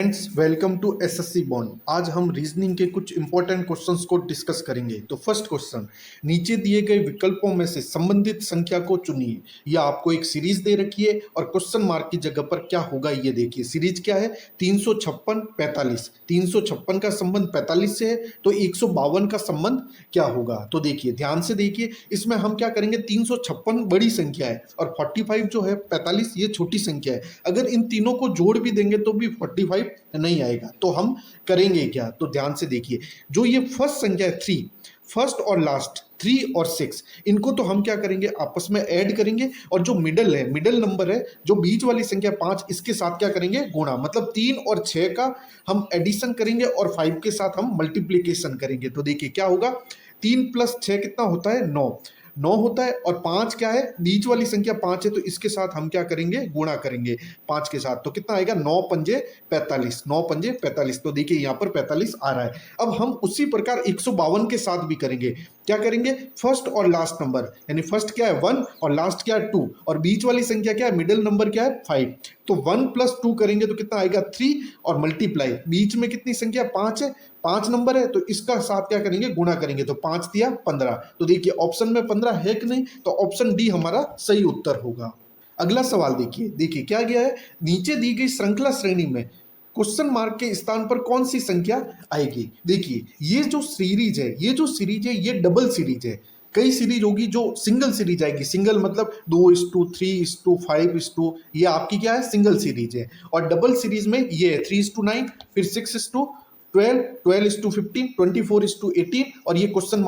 Friends, welcome to SSC bond. आज हम reasoning के कुछ इंपॉर्टेंट क्वेश्चंस को डिस्कस करेंगे। तो फर्स्ट क्वेश्चन, नीचे दिए गए विकल्पों में से संबंधित संख्या को चुनिए। यह आपको एक सीरीज दे रखी है और क्वेश्चन मार्क की जगह पर क्या होगा ये देखिए। सीरीज क्या है? 356 45। 356 का संबंध 45 से है, तो 152 का संबंध क्या होगा? तो देखिए, ध्यान से देखिए, इसमें हम क्या करेंगे, 356 बड़ी संख्या है और 45 जो है 45 ये छोटी संख्या है। अगर इन तीनों को जोड़ भी देंगे तो भी 45 नहीं आएगा। तो हम करेंगे क्या? तो ध्यान से देखिए, जो ये फर्स्ट संख्या है 3, फर्स्ट और लास्ट 3 और 6, इनको तो हम क्या करेंगे, आपस में ऐड करेंगे। और जो मिडल है, मिडल नंबर है, जो बीच वाली संख्या 5, इसके साथ क्या करेंगे, गुणा। मतलब 3 और 6 का हम एडिशन करेंगे और 5 के साथ हम मल्टीप्लीकेशन करेंगे। तो देखिए क्या होगा, 3 प्लस 6 कितना होता है? 9 होता है। और 5 क्या है? बीच वाली संख्या 5 है, तो इसके साथ हम क्या करेंगे, गुणा करेंगे 5 के साथ। तो कितना आएगा? 9 पंजे 45। 9 पंजे 45। तो देखिए यहाँ पर 45 आ रहा है। अब हम उसी प्रकार 152 के साथ भी करेंगे। क्या करेंगे? फर्स्ट और लास्ट नंबर, यानी फर्स्ट क्या है 1 और लास्ट क्या है 2 और बीच वाली संख्या क्या है, मिडिल नंबर क्या है 5। तो 1 प्लस 2 करेंगे तो कितना आएगा 3 और मल्टीप्लाई, बीच में कितनी संख्या 5 है, 5 नंबर है, तो इसका साथ क्या करेंगे, गुणा करेंगे। तो 5 दिया 15। तो देखिए ऑप्शन में 15 है कि नहीं, तो ऑप्शन डी हमारा सही उत्तर होगा। अगला सवाल देखिए, देखिए क्या गया है, नीचे दी गई श्रृंखला श्रेणी में क्वेश्चन मार्क के स्थान पर कौन सी संख्या आएगी? देखिए ये जो सीरीज है, ये डबल सीरीज है। कई सीरीज होगी जो सिंगल सीरीज आएगी। सिंगल मतलब 2:3:5:, ये आपकी क्या है, सिंगल सीरीज है। और डबल सीरीज में ये है 3:9, फिर 6:12, 12:15, 24:18 और ये क्वेश्चन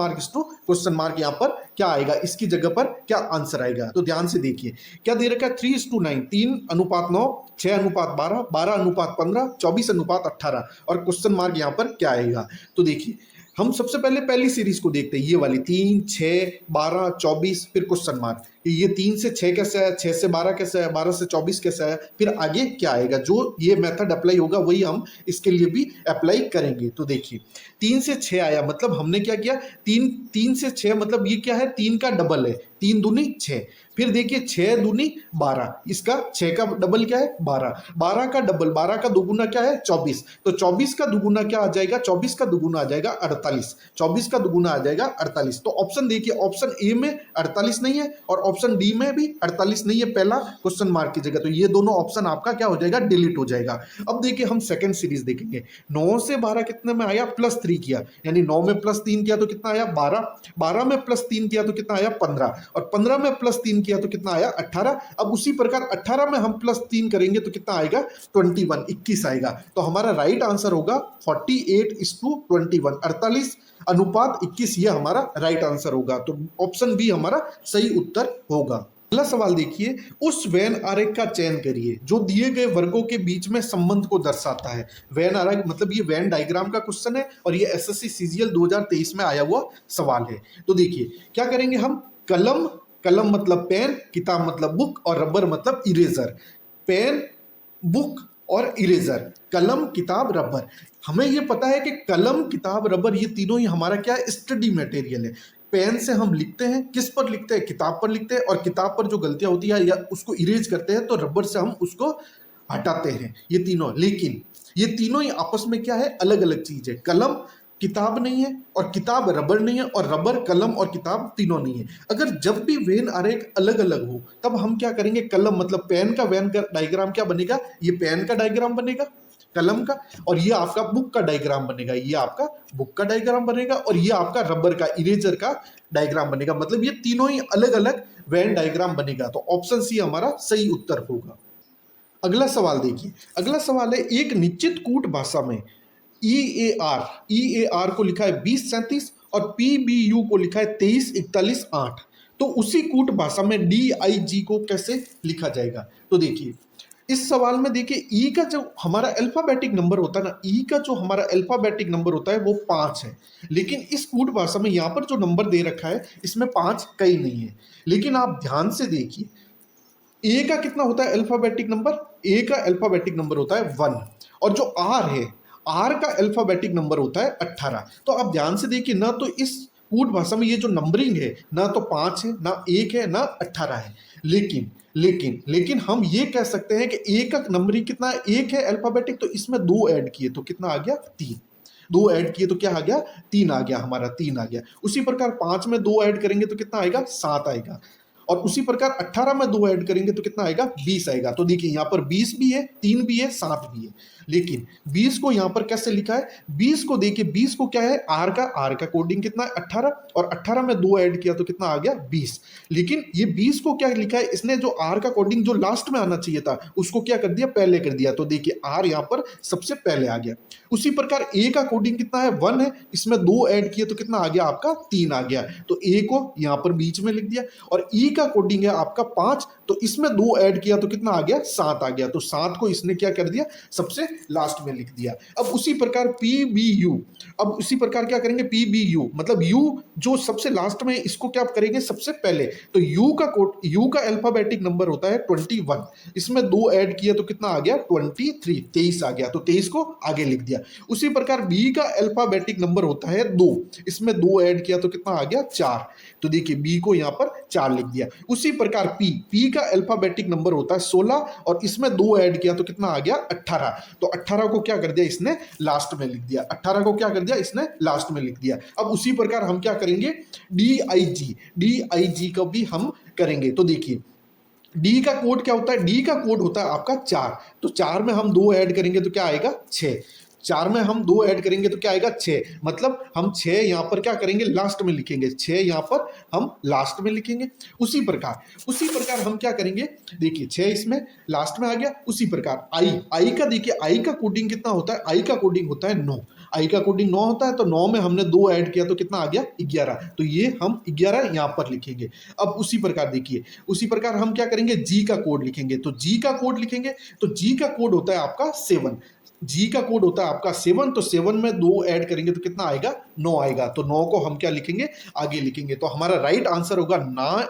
मार्क यहाँ पर क्या आएगा, इसकी जगह पर क्या आंसर आएगा? तो ध्यान से देखिए, क्या दे रखा है, 3:9, 3:9, 6:12, 12:15, 24:18 और क्वेश्चन मार्क यहाँ पर क्या आएगा? तो देखिए हम सबसे पहले पहली सीरीज को देखते हैं, ये वाली 3, 6, 12, 24, फिर क्वेश्चन मार्क। ये 3 से 6 कैसे है, 6 से 12 कैसे है, 12 से 24 कैसे है, फिर आगे क्या आएगा? जो ये मेथड अप्लाई होगा वही हम इसके लिए भी अप्लाई करेंगे। तो देखिए 3 से 6 आया, मतलब हमने क्या किया, 3 से 6 मतलब ये क्या है, 3 का डबल है, 3 दूनी 6। फिर देखिए 6 दूनी 12, इसका 6 का डबल क्या है 12, 12 का डबल, 12 का दुगुना क्या है 24, तो 24 का दुगुना क्या आ जाएगा, 24 का दुगुना आ जाएगा 48, 24 का दुगुना आ जाएगा 48। तो ऑप्शन देखिए, ऑप्शन ए में 48 नहीं है और ऑप्शन डी में भी 48 नहीं है, पहला क्वेश्चन मार्क की जगह। तो ये दोनों ऑप्शन आपका क्या हो जाएगा, डिलीट हो जाएगा। अब देखिए हम सेकंड सीरीज देखेंगे। 9 से 12 कितने में आया, +3 किया, यानी 9 में +3 किया तो कितना आया 12, 12 में +3 किया तो कितना आया 15 और 15 में +3 किया तो कितना आया 18। अब उसी प्रकार 18 में हम +3 करेंगे तो कितना आएगा 21, 21 आएगा। तो हमारा राइट आंसर होगा 48:21, 48:21, ये हमारा राइट आंसर होगा। तो ऑप्शन बी हमारा सही उत्तर होगा। अगला सवाल देखिए, उस वेन आरेख का चयन करिए जो दिए गए वर्गों के बीच में संबंध को दर्शाता है। वेन आरेख मतलब ये वेन डायग्राम का क्वेश्चन है और ये एसएससी सीजीएल 2023 में आया हुआ सवाल है। तो देखिए क्या करेंगे हम, कलम, कलम मतलब पेन, किताब मतलब बुक और रबर मतलब इरेजर। पेन, बुक और इरेजर, कलम, किताब, रबर। हमें ये पता है कि कलम, किताब, रबर ये तीनों ही हमारा क्या है, स्टडी मटेरियल है। पेन से हम लिखते हैं, किस पर लिखते हैं, किताब पर लिखते हैं, और किताब पर जो गलतियां होती है या उसको इरेज करते हैं तो रबर से हम उसको हटाते हैं, ये तीनों। लेकिन ये तीनों ही आपस में क्या है, अलग अलग चीज है। कलम किताब नहीं है और किताब रबर नहीं है और रबर कलम और किताब तीनों नहीं है। अगर जब भी वेन आरेख अलग अलग हो तब हम क्या करेंगे, कलम मतलब पेन का वेन का डायग्राम क्या बनेगा, ये पेन का डायग्राम बनेगा कलम का, और ये आपका बुक का डायग्राम बनेगा, ये आपका बुक का डायग्राम बनेगा, और ये आपका रबर का, इरेजर का डायग्राम बनेगा। मतलब ये तीनों ही अलग अलग वेन डायग्राम बनेगा। तो ऑप्शन सी हमारा सही उत्तर होगा। अगला सवाल देखिए, अगला सवाल है, एक निश्चित कूट भाषा में ई ए आर को लिखा है 20:37 और PBU को लिखा है 23:41:8। तो उसी कूट भाषा में DIG को कैसे लिखा जाएगा? तो देखिए इस सवाल में देखिए, ई का जो हमारा अल्फाबेटिक नंबर होता है ना, ई का जो हमारा अल्फाबेटिक नंबर होता है वो 5 है। लेकिन इस कूट भाषा में यहाँ पर जो नंबर दे रखा है इसमें 5 कहीं नहीं है। लेकिन आप ध्यान से देखिए, ए का कितना होता है अल्फाबेटिक नंबर, ए का अल्फाबेटिक नंबर होता है 1 और जो आर है, आर का अल्फाबेटिक नंबर होता है 18। तो आप ध्यान से देखिए ना, तो इस कूट भाषा में ये जो नंबरिंग है ना तो 5 है, ना 1 है, ना 18 है। लेकिन हम ये कह सकते हैं कि ए का नंबरिंग कितना है, 1 है अल्फाबेटिक, तो इसमें 2 ऐड किए तो कितना आ गया, 3। 2 ऐड किए तो क्या आ गया, 3 आ गया, हमारा 3 आ गया। उसी प्रकार 5 में 2 ऐड करेंगे तो कितना आएगा, 7 आएगा। और उसी प्रकार 18 में 2 ऐड करेंगे तो कितना आएगा, 20 आएगा। तो देखिए यहाँ पर 20 भी है, 3 भी है, 7 भी है। लेकिन 20 को यहाँ पर कैसे लिखा है, 20 को देखिए, 20 को क्या है, आर का कोडिंग कितना है, 18, और 18 में 2 ऐड किया तो कितना आ गया, 20। लेकिन ये 20 को क्या लिखा है इसने, जो आर का कोडिंग जो लास्ट में आना चाहिए था उसको क्या कर दिया, पहले कर दिया। तो देखिए आर यहाँ पर सबसे पहले आ गया। उसी प्रकार ए का कोडिंग कितना है, 1 है, इसमें 2 ऐड किए तो कितना आ गया, आपका 3 आ गया। तो ए को यहाँ पर बीच में लिख दिया। और ई का कोडिंग है आपका 5, तो इसमें 2 ऐड किया तो कितना आ गया, 7 आ गया। तो 7 को इसने क्या कर दिया, सबसे लास्ट में लिख दिया। अब उसी प्रकार पी बी यू, अब उसी प्रकार क्या करेंगे, पी बी यू मतलब यू जो सबसे लास्ट में, इसको क्या करेंगे सबसे पहले। तो यू का कोड, यू का अल्फाबेटिक नंबर होता है 21, इसमें 2 ऐड किया तो कितना आ गया, 23, 23 आ गया। तो 23 को आगे लिख दिया। उसी प्रकार बी का अल्फाबेटिक नंबर होता है 2, इसमें 2 ऐड किया तो कितना आ गया, 4। तो देखिए बी को यहां पर 4 लिख दिया। उसी प्रकार पी का अल्फाबेटिक नंबर होता है 16, और इसमें 2 ऐड किया तो कितना आ गया, 18। तो 18 को क्या कर दिया इसने, लास्ट में लिख दिया। 18 को क्या कर दिया इसने, लास्ट में लिख दिया। अब उसी प्रकार हम क्या करेंगे, डी आई जी का भी हम करेंगे। तो देखिए डी का कोड क्या होता है, डी का कोड होता है आपका 4। तो 4 में हम 2 ऐड करेंगे तो क्या आएगा, 6। 4 में हम 2 ऐड करेंगे तो क्या आएगा, 6। मतलब हम 6 यहां पर क्या करेंगे, लास्ट में लिखेंगे। 6 यहां पर हम लास्ट में लिखेंगे। उसी प्रकार हम क्या करेंगे, देखिए 6 इसमें लास्ट में आ गया। उसी प्रकार आई का देखिए, आई का कोडिंग कितना होता है, आई का कोडिंग होता है 9। आई का कोडिंग 9 होता है, तो 9 में हमने 2 ऐड किया तो कितना आ गया, 11। तो ये हम 11 यहां पर लिखेंगे। अब उसी प्रकार देखिए, उसी प्रकार हम क्या करेंगे, जी का कोड लिखेंगे। तो जी का कोड लिखेंगे, तो जी का कोड होता है आपका 7। जी का कोड होता है आपका 7, तो 7 में 2 ऐड करेंगे तो कितना आएगा, 9 आएगा। तो 9 को हम क्या लिखेंगे, आगे लिखेंगे। तो हमारा राइट आंसर होगा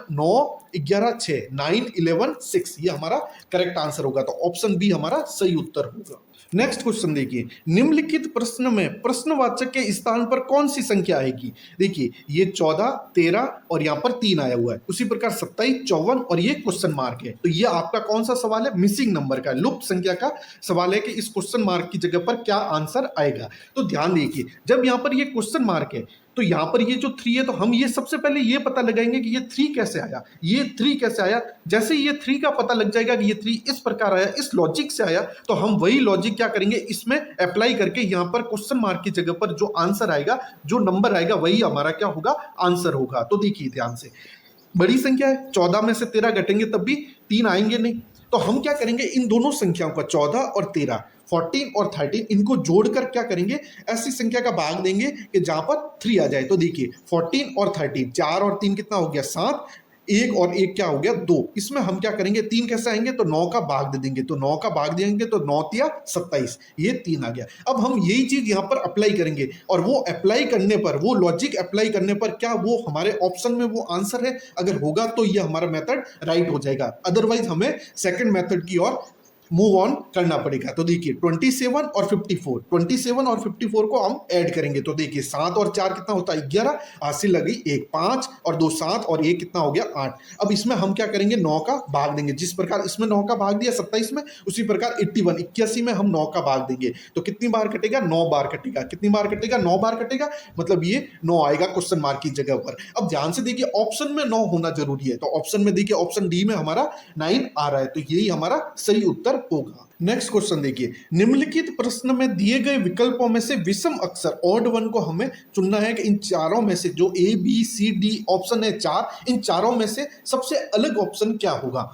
9, 11, 6, 9, 11, 6, ये हमारा करेक्ट आंसर होगा। तो ऑप्शन बी हमारा सही उत्तर होगा। नेक्स्ट क्वेश्चन देखिए, निम्नलिखित प्रश्न में प्रश्नवाचक के स्थान पर कौन सी संख्या आएगी। देखिए ये 14, 13 और यहाँ पर 3 आया हुआ है। उसी प्रकार 27, 54 और ये क्वेश्चन मार्क है। तो ये आपका कौन सा सवाल है, मिसिंग नंबर का, लुप्त संख्या का सवाल है कि इस क्वेश्चन मार्क की जगह पर क्या आंसर आएगा। तो ध्यान देखिए, जब यहाँ पर ये क्वेश्चन मार्क है तो यहाँ पर ये जो 3 है, तो हम ये सबसे पहले ये पता लगाएंगे कि ये 3 कैसे आया, ये 3 कैसे आया। जैसे ये 3 का पता लग जाएगा कि ये 3 इस प्रकार आया, इस लॉजिक से आया, तो हम वही लॉजिक क्या करेंगे, इसमें अप्लाई करके यहाँ पर क्वेश्चन मार्क की जगह पर जो आंसर आएगा, जो नंबर आएगा, वही हमारा क्या होगा, आंसर होगा। तो देखिए ध्यान से, बड़ी संख्या है, 14 में से 13 घटेंगे तब भी 3 आएंगे नहीं। तो हम क्या करेंगे, इन दोनों संख्याओं का 14 और 13, 14 और 13, इनको जोड़कर क्या करेंगे, ऐसी संख्या का भाग देंगे कि जहां पर 3 आ जाए। तो देखिए 14 और 13, 4 और 3 कितना हो गया, 7, 1 और 1 क्या हो गया, 2। इसमें हम क्या करेंगे, 3 कैसे आएंगे, तो 9 का भाग दे देंगे। तो 9 का भाग देंगे तो 9 तिया 27, ये 3 आ गया। अब हम यही चीज यहाँ पर अप्लाई करेंगे, और वो अप्लाई करने पर, वो लॉजिक अप्लाई करने पर क्या वो हमारे ऑप्शन में वो आंसर है, अगर होगा तो ये हमारा मेथड राइट हो जाएगा। अदरवाइज हमें सेकंड मेथड की ओर मूव ऑन करना पड़ेगा। तो देखिए 27 और 54, 27 और 54 को हम ऐड करेंगे। तो देखिए 7 और 4 कितना होता है, 11, हासिल लगी 1, 5 और 2 7 और 1 कितना हो गया, 8। अब इसमें हम क्या करेंगे, 9 का भाग देंगे। जिस प्रकार इसमें 9 का भाग दिया 27 में, उसी प्रकार 81 में हम 9 का भाग देंगे। तो कितनी बार कटेगा, 9 बार कटेगा। कितनी बार कटेगा, 9 बार कटेगा, मतलब ये 9 आएगा क्वेश्चन मार्क की जगह पर। अब ध्यान से देखिए, ऑप्शन में 9 होना जरूरी है। तो ऑप्शन में देखिए, ऑप्शन डी में हमारा 9 आ रहा है, तो यही हमारा सही उत्तर होगा। नेक्स्ट क्वेश्चन देखिए, निम्नलिखित प्रश्न में दिए गए विकल्पों में से विषम अक्षर ऑड वन को हमें चुनना है कि इन चारों में से, जो A B C D option है 4, इन चारों में से सबसे अलग ऑप्शन क्या होगा।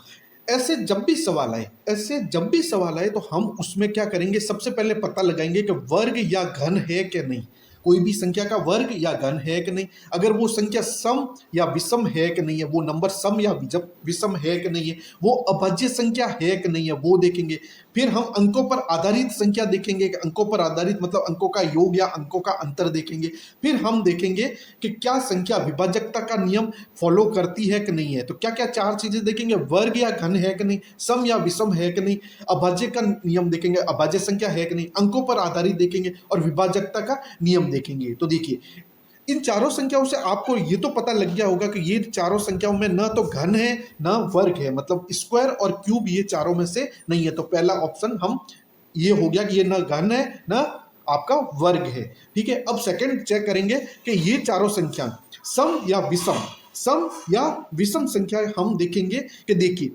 ऐसे जब भी सवाल आए तो हम उसमें क्या करेंगे, सबसे पहले पता लगाएंगे कि वर्ग या घन है कि नहीं, कोई भी संख्या का वर्ग या घन है कि नहीं। अगर वो संख्या सम या विषम है कि नहीं है, वो नंबर सम या विषम है कि नहीं है, वो अभाज्य संख्या है कि नहीं है, वो देखेंगे। फिर हम अंकों पर आधारित संख्या देखेंगे कि अंकों पर आधारित मतलब अंकों का योग या अंकों का अंतर देखेंगे। फिर हम देखेंगे कि क्या संख्या विभाजकता का नियम फॉलो करती है कि नहीं है। तो क्या क्या 4 चीजें देखेंगे, वर्ग या घन है कि नहीं, सम या विषम है कि नहीं, अभाज्य का नियम देखेंगे, अभाज्य संख्या है कि नहीं, अंकों पर आधारित देखेंगे, और विभाजकता का नियम देखेंगे। तो देखिए इन चारों संख्याओं से आपको ये तो पता लग गया होगा कि ये चारों संख्याओं में न तो घन है न वर्ग है, मतलब स्क्वायर और क्यूब ये चारों में से नहीं है। तो पहला ऑप्शन हम ये हो गया कि ये न घन है न आपका वर्ग है। ठीक है, अब सेकंड चेक करेंगे कि ये चारों संख्या सम या विषम, सम या विषम संख्या हम देखेंगे कि देखिए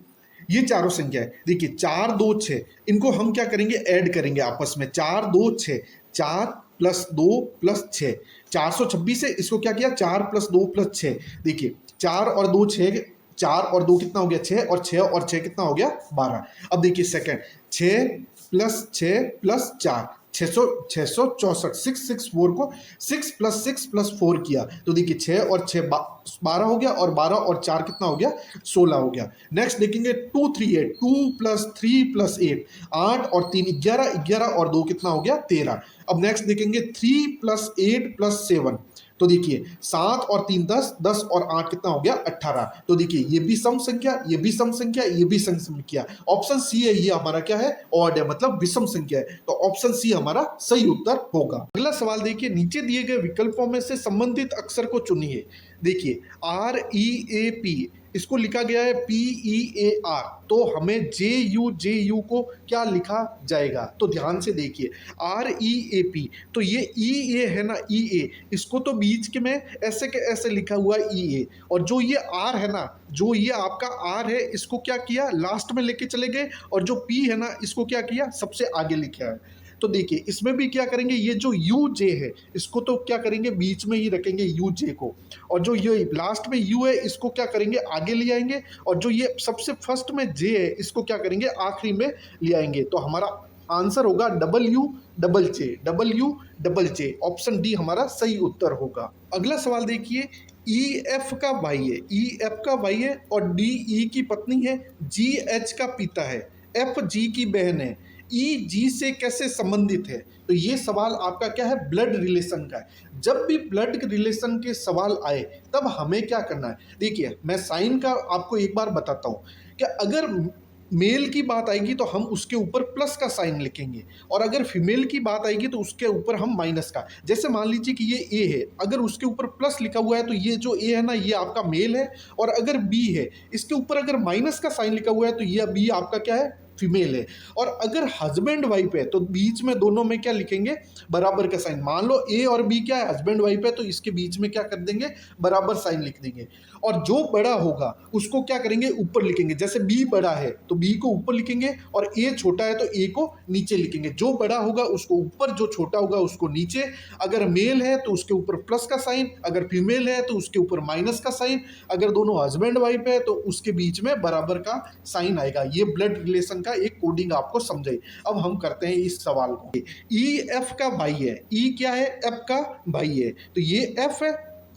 ये चारों संख्या है, देखिए 4 2 6, इनको हम क्या करेंगे ऐड करेंगे आपस में, 4 2 6, 4 प्लस 2 प्लस 6, 426 है, इसको क्या किया 4 प्लस 2 प्लस 6, देखिए 4 और 2 6, 4 और 2 कितना हो गया 6, और 6 और 6 कितना हो गया 12। अब देखिए सेकंड 6 प्लस 6 प्लस 4, 664, 664 को 6 प्लस 4 किया तो देखिए 6 और 6 12 हो गया, और 12 और 4 कितना हो गया 16 हो गया। नेक्स्ट देखेंगे 2 3 8, 2 प्लस 3 प्लस 8, 8 और 3 11, 11 और 2 कितना हो गया 13। अब नेक्स्ट देखेंगे 3 प्लस 8 प्लस 7, तो देखिए 7 और 3 10, 10 और 8 कितना हो गया 18। तो देखिए ये भी सम संख्या, ये भी सम संख्या, ये भी सम संख्या। ऑप्शन सी है, ये हमारा क्या है ऑड है, मतलब विषम संख्या है। तो ऑप्शन सी हमारा सही उत्तर होगा। अगला सवाल देखिए, नीचे दिए गए विकल्पों में से संबंधित अक्षर को चुनिए। देखिए REAP इसको लिखा गया है PEAR, तो हमें JU को क्या लिखा जाएगा? तो ध्यान से देखिए REAP, तो ये EA है ना, EA, इसको तो बीच के में ऐसे के ऐसे लिखा हुआ है EA, और जो ये R है ना, जो ये आपका R है, इसको क्या किया लास्ट में लेके चले गए, और जो P है ना, इसको क्या किया सबसे आगे लिखा है। तो देखिए इसमें भी क्या करेंगे, ये जो UJ है इसको तो क्या करेंगे बीच में ही रखेंगे UJ को, और जो ये लास्ट में U है इसको क्या करेंगे आगे ले आएंगे, और जो ये सबसे फर्स्ट में J है इसको क्या करेंगे आखिरी में ले आएंगे। तो हमारा आंसर होगा WJ। ऑप्शन डी हमारा सही उत्तर होगा। अगला सवाल देखिए, EF का भाई है, EF का भाई है, और DE की पत्नी है, GH का पिता है, FG की बहन है, EG से कैसे संबंधित है? तो ये सवाल आपका क्या है ब्लड रिलेशन का है। जब भी ब्लड रिलेशन के सवाल आए तब हमें क्या करना है, देखिए मैं साइन का आपको एक बार बताता हूँ कि अगर मेल की बात आएगी तो हम उसके ऊपर प्लस का साइन लिखेंगे, और अगर फीमेल की बात आएगी तो उसके ऊपर हम माइनस का। जैसे मान लीजिए कि ये ए है, अगर उसके ऊपर प्लस लिखा हुआ है तो ये जो ए है ना ये आपका मेल है, और अगर बी है इसके ऊपर अगर माइनस का साइन लिखा हुआ है तो ये बी आपका क्या है फीमेल है। और अगर हस्बैंड वाइफ है तो बीच में दोनों में क्या लिखेंगे बराबर का साइन। मान लो ए और बी क्या है हस्बैंड वाइफ है, तो इसके बीच में क्या कर देंगे बराबर साइन लिख देंगे, और जो बड़ा होगा उसको क्या करेंगे ऊपर लिखेंगे। जैसे बी बड़ा है तो बी को ऊपर लिखेंगे, और ए छोटा है तो ए को नीचे लिखेंगे। जो बड़ा होगा उसको ऊपर, जो छोटा होगा उसको नीचे। अगर मेल है तो उसके ऊपर प्लस का साइन, अगर फीमेल है तो उसके ऊपर माइनस का साइन, अगर दोनों हस्बैंड वाइफ है तो उसके बीच में बराबर का साइन आएगा। ये ब्लड रिलेशन का एक कोडिंग आपको समझे। अब हम करते हैं इस सवाल को। ई एफ का भाई है, ई क्या है एफ का भाई है, तो ये एफ है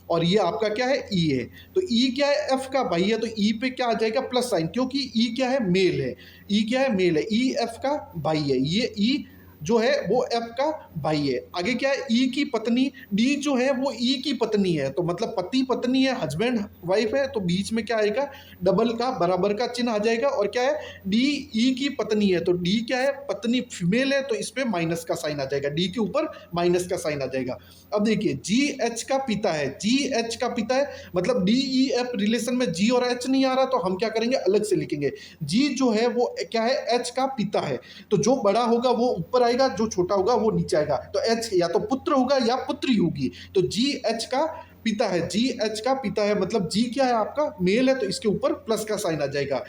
और ये आपका क्या है ई है। तो ई क्या है एफ का भाई है, तो ई पे क्या आ जाएगा प्लस साइन, क्योंकि ई क्या है मेल है, ई क्या है मेल है, ई एफ का भाई है, ये ई जो है वो एफ का भाई है। आगे क्या है ई की पत्नी, डी जो है वो ई की पत्नी है, तो मतलब पति पत्नी है हस्बैंड वाइफ है, तो बीच में क्या आएगा डबल का बराबर का चिन्ह आ जाएगा। और क्या है डी ई की पत्नी है, तो डी क्या है पत्नी फीमेल है, तो इस पे माइनस का साइन आ जाएगा, डी के ऊपर माइनस का साइन आ जाएगा। अब देखिए जी एच का पिता है, जी एच का पिता है मतलब डी ई एफ रिलेशन में जी और एच नहीं आ रहा, तो हम क्या करेंगे अलग से लिखेंगे। जी जो है वो क्या है एच का पिता है, तो जो बड़ा होगा वो ऊपर आएगा, जो छोटा होगा वो नीचे आएगा। तो एच या तो पुत्र होगा या पुत्री होगी, तो जी एच का पिता है, जी एच का पिता है मतलब जी क्या है आपका मेल है, तो इसके ऊपर प्लस का साइन आ जाएगा।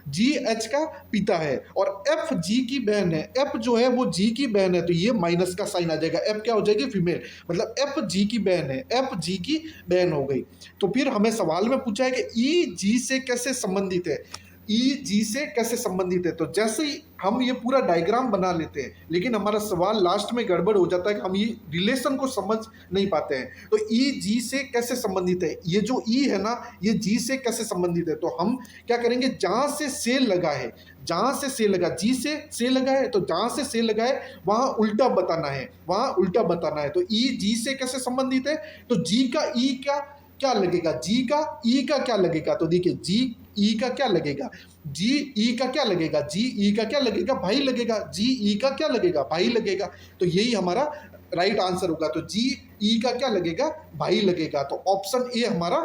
जी एच का पिता है, और एफ जी की बहन है, एफ जो है वो जी की बहन है, तो ये माइनस का साइन आ जाएगा, एफ क्या हो जाएगी फीमेल, मतलब एफ जी की बहन है, एफ जी की बहन हो गई। तो फिर हमें सवाल में पूछा है कि ई जी से कैसे संबंधित है, ई जी से कैसे संबंधित है। तो जैसे ही हम ये पूरा डायग्राम बना लेते हैं, लेकिन हमारा सवाल लास्ट में गड़बड़ हो जाता है कि हम ये रिलेशन को समझ नहीं पाते हैं। तो ई जी से कैसे संबंधित है, ये जो ई है ना ये जी से कैसे संबंधित है, तो हम क्या करेंगे जहां से लगा है, जहां से लगा, जी से लगा है, तो जहां से लगा है वहां उल्टा बताना है, वहां उल्टा बताना है। तो ई जी से कैसे संबंधित है, तो जी का ई का क्या लगेगा, जी का ई का क्या लगेगा, तो देखिए जी ई का क्या लगेगा, जी ई का क्या लगेगा, जी ई का क्या लगेगा, भाई लगेगा, जी ई का क्या लगेगा, भाई लगेगा। तो यही हमारा राइट आंसर होगा। तो जी ई का क्या लगेगा, भाई लगेगा। तो ऑप्शन ए हमारा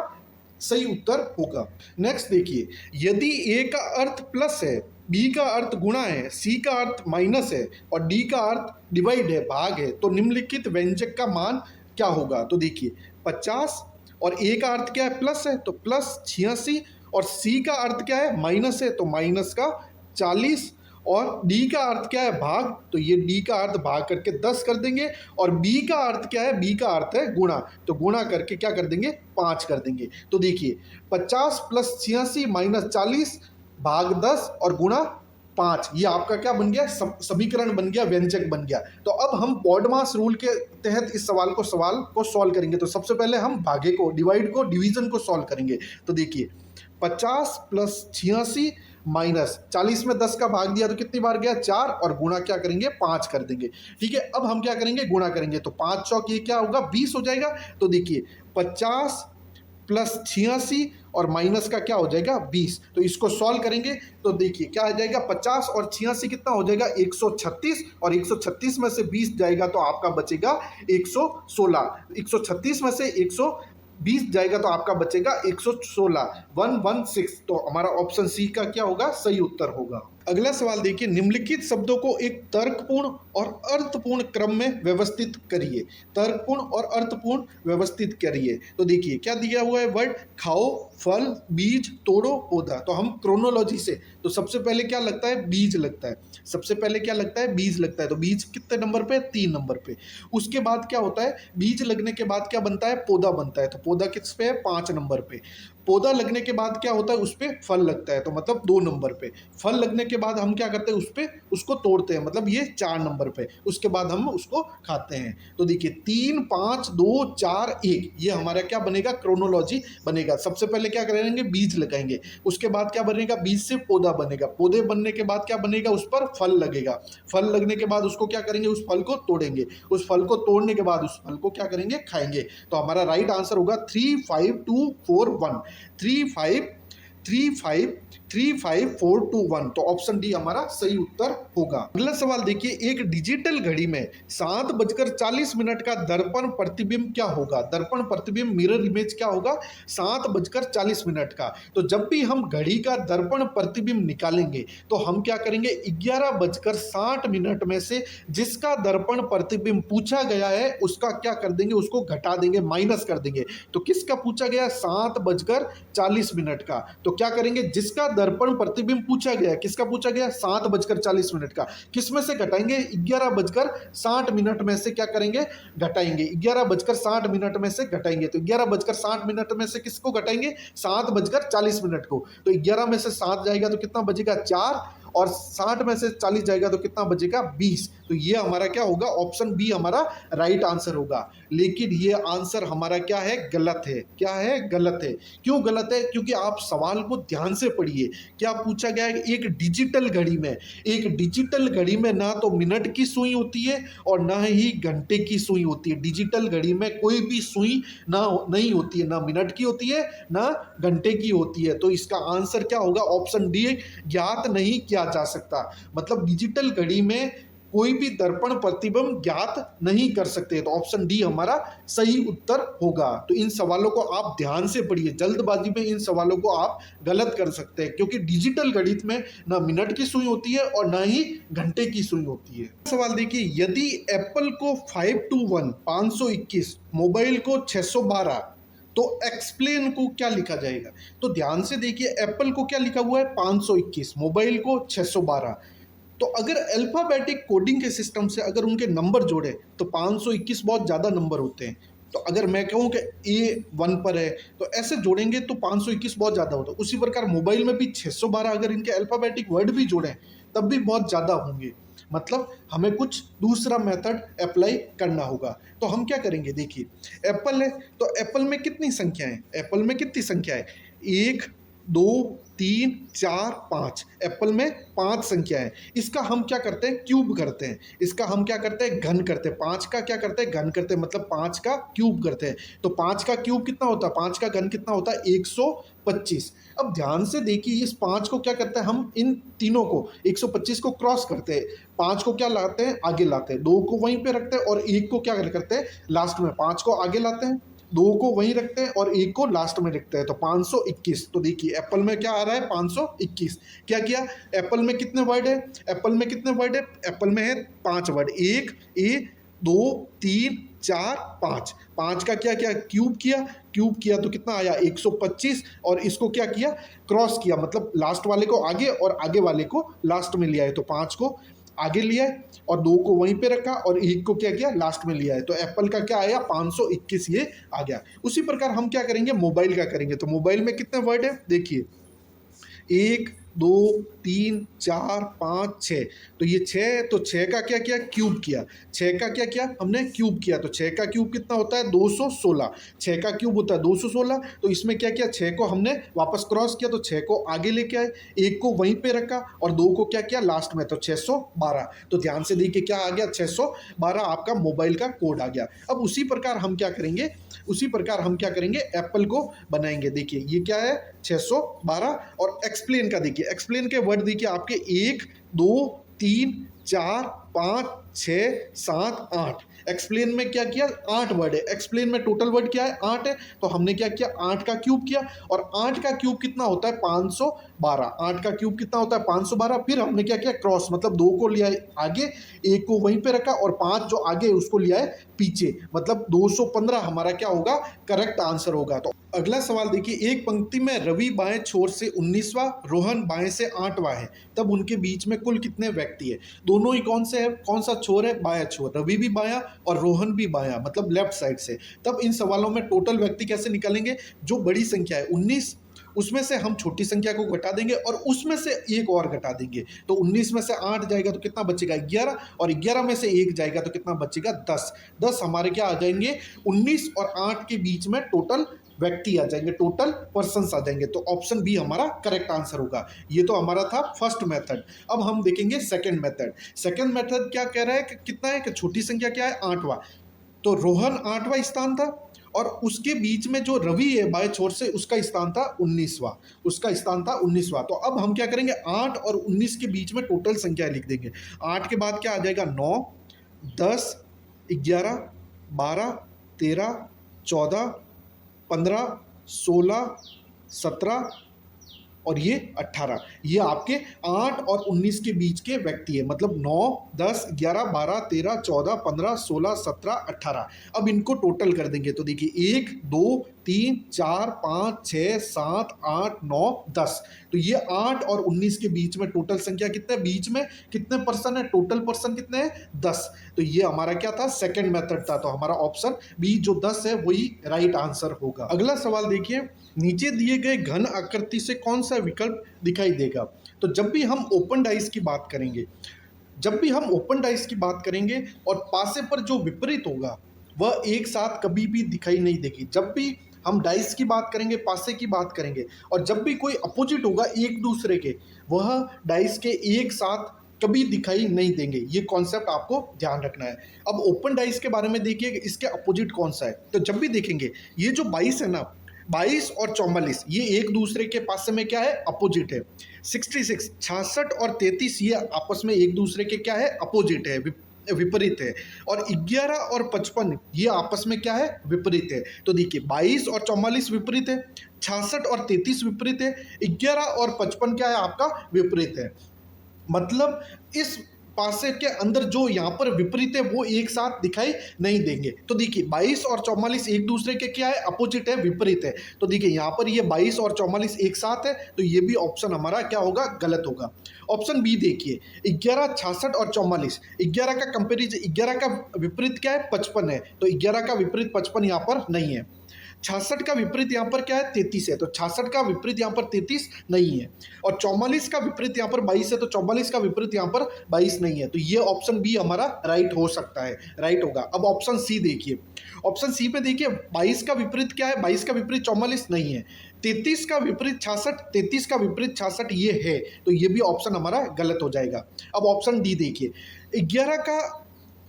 सही उत्तर होगा। नेक्स्ट देखिए, यदि ए का अर्थ प्लस है, बी का अर्थ गुणा है, सी का अर्थ माइनस है और डी का अर्थ डिवाइड है, भाग है, तो निम्नलिखित व्यंजक का मान क्या होगा। तो देखिए 50 और ए का अर्थ क्या है, प्लस है, तो प्लस 86 और सी का अर्थ क्या है, माइनस है, तो माइनस का 40 और डी का अर्थ क्या है, भाग, तो ये डी का अर्थ भाग करके 10 कर देंगे और बी का अर्थ क्या है, बी का अर्थ है गुणा, तो गुणा करके क्या कर देंगे, 5 कर देंगे। तो देखिए 50 प्लस 86 माइनस 40 भाग 10 और गुणा 5, ये आपका क्या बन गया, समीकरण बन गया, व्यंजक बन गया। तो अब हम बॉडमास रूल के तहत इस सवाल को सॉल्व करेंगे। तो सबसे पहले हम भागे को, डिवाइड को, डिवीजन को सॉल्व करेंगे। तो देखिए 50 प्लस 86 माइनस 40 में 10 का भाग दिया तो कितनी बार गया, 4 और गुणा क्या करेंगे, 5 कर देंगे। ठीक है, अब हम क्या करेंगे, गुणा करेंगे, तो 5 चौक ये क्या होगा, 20 हो जाएगा। तो देखिए 50 प्लस 86 और माइनस का क्या हो जाएगा, 20। तो इसको सॉल्व करेंगे तो देखिए क्या आ जाएगा, 50 और 86 कितना हो जाएगा, 136 और 136 में से 20 जाएगा तो आपका बचेगा 116। 136 में से 120 जाएगा तो आपका बचेगा 116, 116। तो हमारा ऑप्शन सी का क्या होगा, सही उत्तर होगा। अगला सवाल देखिए, निम्नलिखित शब्दों को एक तर्कपूर्ण और अर्थपूर्ण क्रम में व्यवस्थित करिए। तर्कपूर्ण और अर्थपूर्ण व्यवस्थित करिए। तो देखिए क्या दिया हुआ है वर्ड, खाओ, फल, बीज, तोड़ो, पौधा। तो हम क्रोनोलॉजी से, तो सबसे पहले क्या लगता है, बीज लगता है। सबसे पहले क्या लगता है, बीज लगता है। तो बीज कितने नंबर पे, 3 नंबर पे। उसके बाद क्या होता है, बीज लगने के बाद क्या बनता है, पौधा बनता है। तो पौधा किस पे है, 5 नंबर पे। पौधा लगने के बाद क्या होता है, उस पर फल लगता है, तो मतलब 2 नंबर पे। फल लगने के बाद हम क्या करते हैं, उस पर उसको तोड़ते हैं, मतलब ये 4 नंबर पे। उसके बाद हम उसको खाते हैं। तो देखिए 3, 5, 2, 4, 1, ये हमारा क्या बनेगा, क्रोनोलॉजी बनेगा। सबसे पहले क्या करेंगे, बीज लगाएंगे। उसके बाद क्या बनेगा, बीज से पौधा बनेगा। पौधे बनने के बाद क्या बनेगा, उस पर फल लगेगा। फल लगने के बाद उसको क्या करेंगे, उस फल को तोड़ेंगे। उस फल को तोड़ने के बाद उस फल को क्या करेंगे, खाएंगे। तो हमारा राइट आंसर होगा 3, 5, 2, 4, 1। 3, 5, 3, 5, 3, 5, 4, 2, 1। तो ऑप्शन डी हमारा सही उत्तर होगा। अगला सवाल देखिए, एक डिजिटल घड़ी में 7:40 का दर्पण प्रतिबिंब क्या होगा। दर्पण प्रतिबिंब, मिरर इमेज क्या होगा, 7:40 का। तो जब भी हम घड़ी का दर्पण प्रतिबिंब निकालेंगे तो हम क्या करेंगे, 11:60 में से जिसका दर्पण प्रतिबिंब पूछा गया है उसका क्या कर देंगे, उसको घटा देंगे, माइनस कर देंगे। तो किसका पूछा गया, 7:40 का। तो क्या करेंगे, जिसका दर्पण प्रतिबिंब पूछा गया, किसका पूछा गया, 7:40 का, किस में से घटाएंगे, 11:60 में से क्या करेंगे, घटाएंगे। 11:60 में से घटाएंगे। तो 11:60 में से किसको घटाएंगे, 7:40 को। तो 11 में से 7 जाएगा तो कितना बचेगा, 4 और 60 में से 40 जाएगा तो कितना बचेगा, 20। तो ये हमारा क्या होगा, ऑप्शन बी हमारा राइट आंसर होगा। लेकिन ये आंसर हमारा क्या है, गलत है। क्या है, गलत है। क्यों गलत है, क्योंकि आप सवाल को ध्यान से पढ़िए। क्या पूछा गया है, एक डिजिटल घड़ी में, एक डिजिटल घड़ी में ना तो मिनट की सुई होती है और ना ही घंटे की सुई होती है। डिजिटल घड़ी में कोई भी सुई ना नहीं होती है, ना मिनट की होती है ना घंटे की होती है। तो इसका आंसर क्या होगा, ऑप्शन डी, ज्ञात नहीं किया जा सकता। मतलब डिजिटल घड़ी में कोई भी दर्पण प्रतिबिंब ज्ञात नहीं कर सकते। तो ऑप्शन डी हमारा सही उत्तर होगा। तो इन सवालों को आप ध्यान से पढ़िए, जल्दबाजी में इन सवालों को आप गलत कर सकते हैं, क्योंकि डिजिटल घड़ी में ना मिनट की सुई होती है और ना ही घंटे की सुई होती है। सवाल देखिए, यदि एप्पल को 521 521, मोबाइल को 612, तो एक्सप्लेन को क्या लिखा जाएगा। तो ध्यान से देखिए, एप्पल को क्या लिखा हुआ है, 521, मोबाइल को 612। तो अगर अल्फाबेटिक कोडिंग के सिस्टम से अगर उनके नंबर जोड़े तो 521 बहुत ज़्यादा नंबर होते हैं। तो अगर मैं कहूँ कि ए 1 पर है तो ऐसे जोड़ेंगे तो 521 बहुत ज़्यादा होता है। उसी प्रकार मोबाइल में भी 612 अगर इनके अल्फाबेटिक वर्ड भी जोड़ें तब भी बहुत ज़्यादा होंगे। मतलब हमें कुछ दूसरा मेथड अप्लाई करना होगा। तो हम क्या करेंगे, देखिए एप्पल है तो एप्पल में कितनी संख्या है, एप्पल में कितनी संख्या है, 1, 2, 3 4 5। एप्पल में 5 संख्या है, इसका हम क्या करते हैं, क्यूब करते हैं। इसका हम क्या करते हैं, घन करते हैं। 5 का क्या करते हैं, घन करते हैं, मतलब 5 का क्यूब करते हैं। तो 5 का क्यूब कितना होता है, 5 का घन कितना होता है, 125। अब ध्यान से देखिए, इस 5 को क्या करते हैं, हम इन तीनों को 125 को क्रॉस करते हैं। 5 को क्या लाते हैं, आगे लाते हैं। 2 को वहीं पे रखते हैं और 1 को क्या करते हैं, लास्ट में। 5 को आगे लाते हैं, 2 को वहीं रखते हैं और 1 को लास्ट में रखते हैं। तो 521। तो देखिए एप्पल में क्या आ रहा है, 521। क्या किया, एप्पल में कितने वर्ड है, एप्पल में कितने वर्ड है, एप्पल में है 5 वर्ड। 1 ए 2 3 4 5। 5 का क्या किया, क्यूब किया। क्यूब किया तो कितना आया, 125। और इसको क्या किया, क्रॉस किया, मतलब लास्ट वाले को आगे और आगे वाले को लास्ट में लिया है। तो 5 को आगे लिया है और 2 को वहीं पे रखा और 1 को क्या किया, लास्ट में लिया है। तो एप्पल का क्या आया, 521 ये आ गया। उसी प्रकार हम क्या करेंगे, मोबाइल का करेंगे। तो मोबाइल में कितने वर्ड है, देखिए 1 2 3 4 5 6। तो ये 6, तो 6 का क्या किया, क्यूब किया। 6 का क्या किया, हमने क्यूब किया। तो 6 का क्यूब कितना होता है, 216। 6 का क्यूब होता है 216। तो इसमें क्या किया, 6 को हमने वापस क्रॉस किया, तो 6 को आगे लेके आए, 1 को वहीं पे रखा और 2 को क्या किया, लास्ट में। तो 612। तो ध्यान से देखिए क्या आ गया, 612 आपका मोबाइल का कोड आ गया। अब उसी प्रकार हम क्या करेंगे, उसी प्रकार हम क्या करेंगे, एप्पल को बनाएंगे। देखिए ये क्या है, 612। और एक्सप्लेन का देखिए, एक्सप्लेन के वर्ड देखिए आपके 1 2 3 4 5 6 7 8। एक्सप्लेन में क्या किया, 8 वर्ड है। एक्सप्लेन में टोटल वर्ड क्या है, 8 है। तो हमने क्या किया, 8 का क्यूब किया। और 8 का क्यूब कितना होता है, 512। 8 का क्यूब कितना होता है, 512। फिर हमने क्या किया, क्रॉस, मतलब 2 को लिया है आगे, 1 को वहीं पे रखा और 5 जो आगे है उसको लिया है पीछे, मतलब 215 हमारा क्या होगा, करेक्ट आंसर होगा। तो अगला सवाल देखिए, एक पंक्ति में रवि बाएं छोर से 19वां, रोहन बाएं से 8वां है, तब उनके बीच में कुल कितने व्यक्ति है। दोनों ही कौन से है, कौन सा छोर है, बायां छोर। रवि भी बायां और रोहन भी बायां, मतलब लेफ्ट साइड से। तब इन सवालों में टोटल व्यक्ति कैसे निकालेंगे, जो बड़ी संख्या है 19, उसमें से हम छोटी संख्या को घटा देंगे और उसमें से एक और घटा देंगे। तो 19 में से 8 जाएगा तो कितना बचेगा, 11। और 11 में से 1 जाएगा तो कितना बचेगा, 10। 10 हमारे क्या आ जाएंगे, 19 और 8 के बीच में टोटल व्यक्ति आ जाएंगे, टोटल पर्सन्स आ जाएंगे। तो ऑप्शन बी हमारा करेक्ट आंसर होगा। ये तो हमारा था फर्स्ट मेथड। अब हम देखेंगे सेकंड मेथड। सेकंड मेथड क्या कह रहा है कि कितना है, कि छोटी संख्या क्या है, 8वां। तो रोहन 8वां स्थान था और उसके बीच में जो रवि है बाएं छोर से, उसका स्थान था 19वां। उसका स्थान था 19वां। तो अब हम क्या करेंगे, 8 और 19 के बीच में टोटल संख्या लिख देंगे। 8 के बाद क्या आ जाएगा, 9 10 11 12 13 14 15 16 17 और ये 18। ये आपके 8 और 19 के बीच के व्यक्ति है, मतलब 9 10 11 12 13 14 15 16 17 18। अब इनको टोटल कर देंगे तो देखिए 1 2 3 4 5 6 7 8 9 10। तो ये 8 और 19 के बीच में टोटल संख्या कितने, बीच में कितने पर्सन है, टोटल पर्सन कितने हैं, 10। तो ये हमारा क्या था, सेकंड मेथड था। तो हमारा ऑप्शन बी जो 10 है वही राइट आंसर होगा। अगला सवाल देखिए, नीचे दिए गए घन आकृति से कौन सा विकल्प दिखाई देगा। तो जब भी हम ओपन डाइस की बात करेंगे, जब भी हम ओपन डाइस की बात करेंगे और पासे पर जो विपरीत होगा वह एक साथ कभी भी दिखाई नहीं देगी। जब भी हम डाइस की बात करेंगे, पासे की बात करेंगे, और जब भी कोई अपोजिट होगा एक दूसरे के, वह डाइस के एक साथ कभी दिखाई नहीं देंगे। ये कॉन्सेप्ट आपको ध्यान रखना है। अब ओपन डाइस के बारे में देखिए, इसके अपोजिट कौन सा है। तो जब भी देखेंगे ये जो 22 है ना, 22 और 44 ये एक दूसरे के पास में क्या है, अपोजिट है। 66 66 और 33 ये आपस में एक दूसरे के क्या है, अपोजिट है, विपरीत है। और 11 और 55 ये आपस में क्या है, विपरीत है। तो देखिए 22 और 44 विपरीत है, 66 और 33 विपरीत है, 11 और 55 क्या है आपका, विपरीत है। मतलब इस पासे के अंदर जो यहाँ पर विपरीत है वो एक साथ दिखाई नहीं देंगे। तो देखिए 22 और 44 एक दूसरे के क्या है, अपोजिट है, विपरीत है। तो देखिए यहाँ पर ये 22 और 44 एक साथ है, तो ये भी ऑप्शन हमारा क्या होगा, गलत होगा। ऑप्शन बी देखिए, 11 66 और 44, 11 का कंपेरिजन, 11 का विपरीत क्या है, 55 है। तो 11 का विपरीत 55 यहाँ पर नहीं है। 66 का विपरीत यहाँ पर क्या है 33 है, तो 66 का विपरीत यहाँ पर 33 नहीं है। और 44 का विपरीत यहाँ पर 22 है, तो 44 का विपरीत यहाँ पर 22 नहीं है। तो ये ऑप्शन बी हमारा राइट हो सकता है, राइट होगा। अब ऑप्शन सी देखिए, ऑप्शन सी पे देखिए 22 का विपरीत क्या है, 22 का विपरीत 44 नहीं है। 33 का विपरीत 66, 33 का विपरीत 66 ये है, तो ये भी ऑप्शन हमारा गलत हो जाएगा। अब ऑप्शन डी देखिए,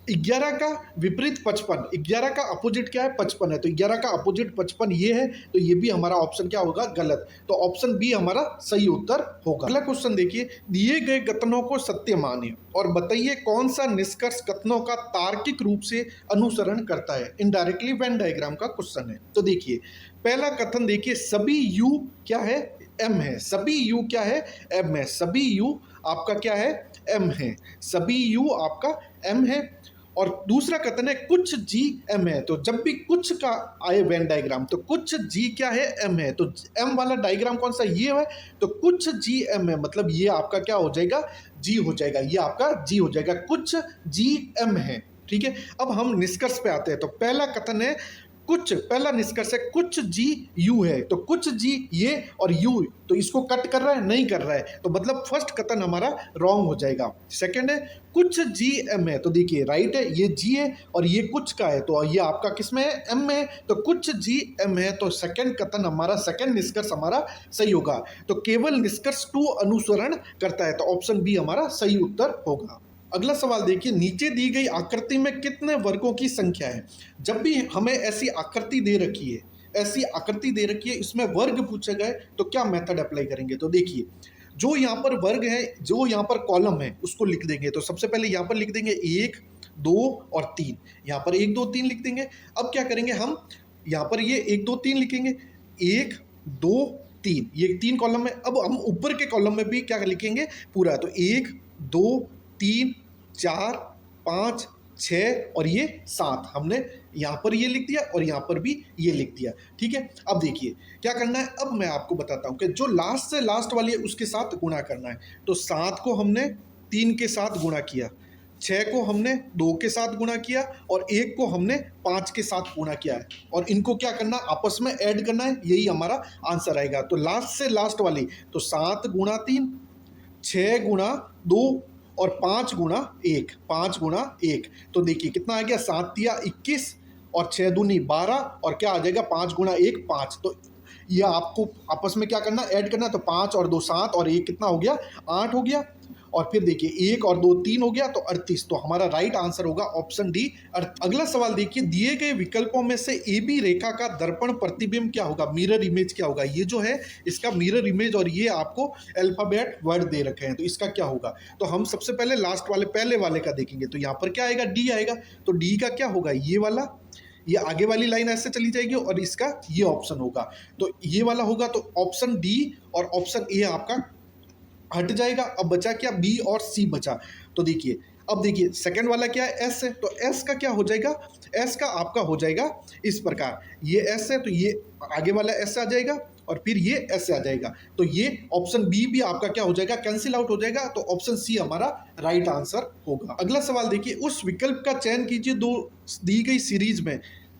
11 का विपरीत 55, 11 का अपोजिट क्या है 55 है, तो 11 का अपोजिट 55 ये है, तो ये भी हमारा ऑप्शन क्या होगा गलत। तो ऑप्शन बी हमारा सही उत्तर होगा। अगला क्वेश्चन देखिए, दिए गए कथनों को सत्य माने और बताइए कौन सा निष्कर्ष कथनों का तार्किक रूप से अनुसरण करता है। इनडायरेक्टली वेन डायग्राम का क्वेश्चन है। तो देखिए पहला कथन देखिए, सभी यू क्या है एम है, सभी यू क्या है एम है, सभी यू आपका क्या है एम है, सभी यू आपका एम है। और दूसरा कथन है कुछ जी एम है, तो जब भी कुछ का आए वेन डायग्राम तो कुछ जी क्या है एम है, तो एम वाला डायग्राम कौन सा ये है, तो कुछ जी एम है, मतलब ये आपका क्या हो जाएगा जी हो जाएगा, ये आपका जी हो जाएगा, कुछ जी एम है। ठीक है, अब हम निष्कर्ष पे आते हैं। तो पहला कथन है कुछ, पहला निष्कर्ष है कुछ जी यू है, तो कुछ जी ये और यू, तो इसको कट कर रहा है नहीं कर रहा है, तो मतलब फर्स्ट कथन हमारा रॉन्ग हो जाएगा। सेकंड है कुछ जी एम है, तो देखिए राइट है, ये जी है और ये कुछ का है, तो ये आपका किस में है एम में है, तो कुछ जी एम है, तो सेकंड कथन हमारा, सेकंड निष्कर्ष हमारा सही होगा। तो केवल निष्कर्ष टू अनुसरण करता है, तो ऑप्शन बी हमारा सही उत्तर होगा। अगला सवाल देखिए, नीचे दी गई आकृति में कितने वर्गों की संख्या है। जब भी हमें ऐसी आकृति दे रखी है, ऐसी आकृति दे रखी है, इसमें वर्ग पूछे गए तो क्या मेथड अप्लाई करेंगे। तो देखिए जो यहाँ पर वर्ग है, जो यहाँ पर कॉलम है उसको लिख देंगे। तो सबसे पहले यहाँ पर लिख देंगे 1 2 और 3, यहाँ पर 1 2 3 लिख देंगे। अब क्या करेंगे हम, यहाँ पर ये 1 2 3 लिखेंगे, 1 2 3, ये 3 कॉलम है। अब हम ऊपर के कॉलम में भी क्या लिखेंगे पूरा, तो 1 2 3 4 5 6 और ये 7, हमने यहाँ पर ये लिख दिया और यहाँ पर भी ये लिख दिया। ठीक है, अब देखिए क्या करना है, अब मैं आपको बताता हूँ कि जो लास्ट से लास्ट वाली है उसके साथ गुणा करना है। तो 7 को हमने 3 के साथ गुणा किया, 6 को हमने 2 के साथ गुणा किया और 1 को हमने 5 के साथ गुणा किया है, और इनको क्या करना आपस में ऐड करना है, यही हमारा आंसर आएगा। तो लास्ट से लास्ट वाली, तो 7 गुणा 3, 6 गुणा 2 और 5 गुणा 1, 5 गुणा 1, तो देखिए कितना आ गया, 7 दिया 21 और 6 दूनी 12 और क्या आ जाएगा 5 गुणा 1 5। तो ये आपको आपस में क्या करना ऐड करना, तो 5 और 2 7 और 1 कितना हो गया 8 हो गया, और फिर देखिए 1 और 2 3 हो गया, तो 38। तो हमारा राइट आंसर होगा ऑप्शन डी। अगला सवाल देखिए, दिए गए विकल्पों में से ए बी रेखा का दर्पण प्रतिबिंब क्या होगा, मिरर इमेज क्या होगा। ये जो है इसका मिरर इमेज, और ये आपको अल्फाबेट वर्ड दे रखे हैं, तो इसका क्या होगा। तो हम सबसे पहले लास्ट वाले पहले वाले का देखेंगे, तो यहाँ पर क्या आएगा डी आएगा, तो डी का क्या होगा ये वाला, ये आगे वाली लाइन ऐसे चली जाएगी और इसका ये ऑप्शन होगा, तो ये वाला होगा। तो ऑप्शन डी और ऑप्शन ए आपका हट जाएगा। अब बचा क्या, बी और सी बचा। तो देखिए अब देखिए सेकंड वाला क्या है एस है, तो एस का क्या हो जाएगा, एस का आपका हो जाएगा इस प्रकार, ये एस है तो ये आगे वाला एस आ जाएगा और फिर ये एस आ जाएगा, तो ये ऑप्शन बी भी आपका क्या हो जाएगा कैंसिल आउट हो जाएगा। तो ऑप्शन सी हमारा राइट आंसर होगा। अगला सवाल देखिए, उस विकल्प का चयन कीजिए दो दी गई सीरीज में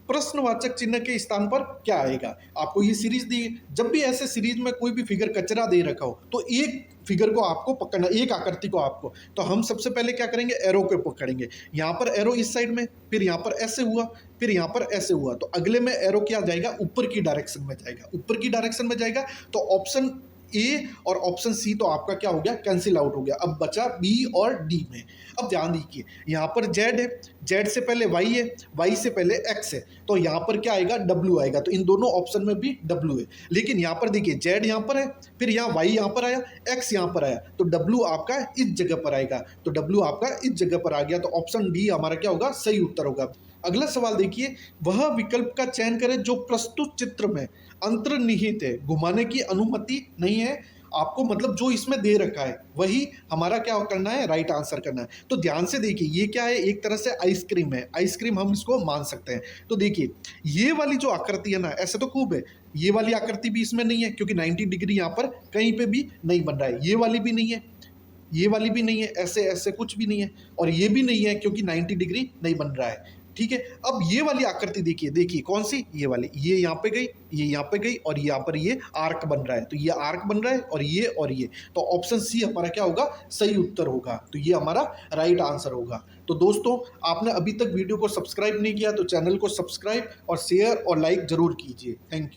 प्रश्नवाचक चिन्ह के स्थान पर क्या आएगा। आपको ये सीरीज दी, जब भी ऐसे सीरीज में कोई भी फिगर कचरा दे रखा हो तो एक फिगर को आपको पकड़ना, एक आकृति को आपको, तो हम सबसे पहले क्या करेंगे एरो को पकड़ेंगे। यहाँ पर एरो इस साइड में, फिर यहाँ पर ऐसे हुआ, फिर यहाँ पर ऐसे हुआ, तो अगले में एरो क्या जाएगा ऊपर की डायरेक्शन में जाएगा, ऊपर की डायरेक्शन में जाएगा। तो ऑप्शन ए और ऑप्शन सी तो आपका क्या हो गया कैंसिल आउट हो गया। अब बचा बी और डी में। अब ध्यान दीजिए यहाँ पर जेड है, जेड से पहले वाई है, वाई से पहले एक्स है, तो यहाँ पर क्या आएगा डब्ल्यू आएगा। तो इन दोनों ऑप्शन में भी डब्ल्यू है, लेकिन यहाँ पर देखिए जेड यहाँ पर है, फिर यहाँ वाई यहाँ पर आया, एक्स यहाँ पर आया, तो डब्ल्यू आपका इस जगह पर आएगा, तो डब्ल्यू आपका इस जगह पर आ गया। तो ऑप्शन डी हमारा क्या होगा सही उत्तर होगा। अगला सवाल देखिए, वह विकल्प का चयन करें जो प्रस्तुत चित्र में अंतर्निहित है, घुमाने की अनुमति नहीं है आपको, मतलब जो इसमें दे रखा है वही हमारा क्या करना है राइट आंसर करना है। तो ध्यान से देखिए ये क्या है, एक तरह से आइसक्रीम है, आइसक्रीम हम इसको मान सकते हैं। तो देखिए ये वाली जो आकृति है ना, ऐसे तो खूब है, ये वाली आकृति भी इसमें नहीं है क्योंकि 90 डिग्री यहाँ पर कहीं पे भी नहीं बन रहा है, ये वाली भी नहीं है, ये वाली भी नहीं है, ऐसे ऐसे कुछ भी नहीं है, और ये भी नहीं है क्योंकि 90 डिग्री नहीं बन रहा है। ठीक है। अब ये वाली आकृति देखिए, देखिए कौन सी, ये वाली, ये यहाँ पे गई, ये यहाँ पे गई और यहाँ पर ये आर्क बन रहा है, तो ये आर्क बन रहा है और ये, तो ऑप्शन सी हमारा क्या होगा, सही उत्तर होगा। तो ये हमारा राइट आंसर होगा। तो दोस्तों, आपने अभी तक वीडियो को सब्सक्राइब नहीं किया तो चैनल को सब्सक्राइब और शेयर और लाइक जरूर कीजिए। Thank you.